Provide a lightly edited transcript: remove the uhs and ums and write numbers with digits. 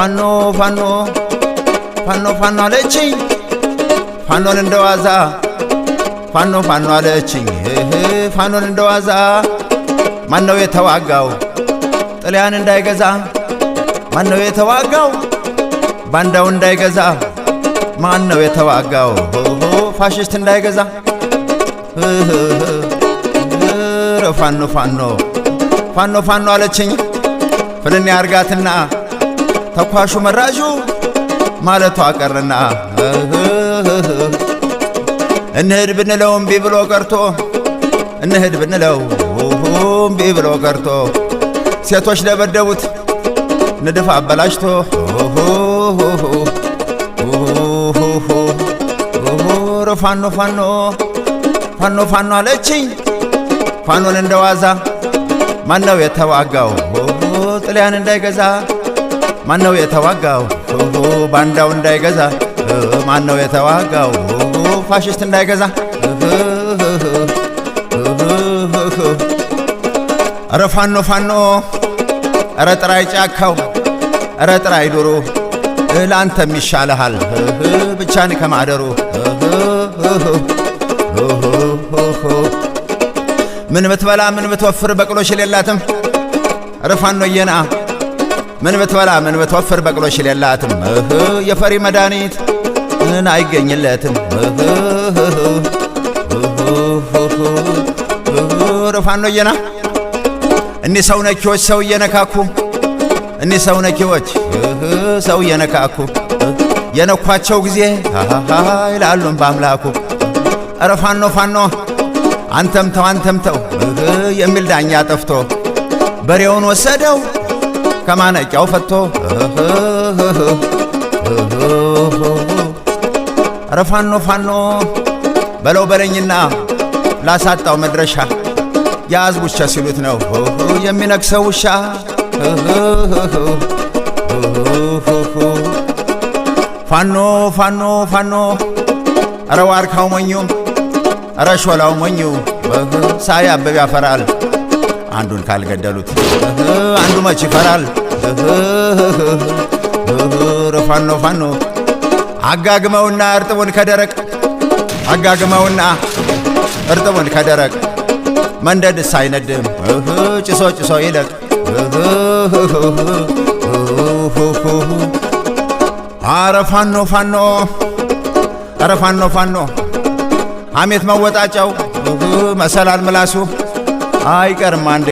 ፋኖ ፋኖ ፋኖ ፋኖ አለችኝ ፋኖን እንደዋዛ ፋኖ ፋኖ አለችኝ ፋኖን እንደዋዛ ማነው የተዋጋው ጥልያን እንዳይገዛ ማነው የተዋጋው ባንዳው እንዳይገዛ ማነው የተዋጋው ፋሽስት እንዳይገዛ ፋኖ ፋኖ ፋኖ ፋኖ አለችኝ ፍልን ያርጋትና ተኳሹ መራዡ ማለቷ ቀረና እንሂድ ብንለው እምቢ ብሎ ቀርቶ እንሂድ ብንለው እምቢ ብሎ ቀርቶ ሴቶች ደበደቡት ንድፍ አበላሽቶ ፋኖ ፋኖ ፋኖ ፋኖ አለችኝ ፋኖን እንደዋዛ ማነው የተዋጋው ጥልያን እንዳይገዛ ማነው የተዋጋው ባንዳው እንዳይገዛ ማነው የተዋጋው ፋሽስት እንዳይገዛ አረ ፋኖ ፋኖ አረ ጥራይ ጫካው አረ ጥራይ ዱሩ ላንተም ይሻልሃል ብቻን ከማደሩ ምን ብትበላ ምን ብትወፍር በቅሎሽ የሌላትም አረ ፋኖዬና ምን ብትበላ ምን ብትወፍር በቅሎሽ የሌላትም የፈሪ መድኃኒት ምን አይገኝለትም አረ ፋኖዬና እኒ ሰው ነኪዎች ሰው እየነካኩ እኒ ሰው ነኪዎች ሰው እየነካኩ የነኳቸው ጊዜ ይላሉን በአምላኩ አረ ፋኖ ፋኖ አንተምተው የሚል ዳኛ ጠፍቶ በሬውን ወሰደው ከማነቂያው ፈቶ አረ ፋኖ ፋኖ በለው በለኝና ላሳጣው መድረሻ ያዝቡቻ ሲሉት ነው የሚነክሰው ውሻ ፋኖ ፋኖ ፋኖ አረ ዋርካው ሞኙ አረ ሾላው ሞኙ ሳያበብ ያፈራል አንዱን ካልገደሉት አንዱ መች ይፈራል ፋኖ ፋኖ አጋግመውና እርጥቡን ከደረቅ አጋግመውና እርጥቡን ከደረቅ መንደድስ አይነድም ጭሶ ጭሶ ይለቅ አረ ፋኖ ፋኖ አረ ፋኖ ፋኖ ሐሜት መወጣጫው መሰላል ምላሱ አይቀርም አንድ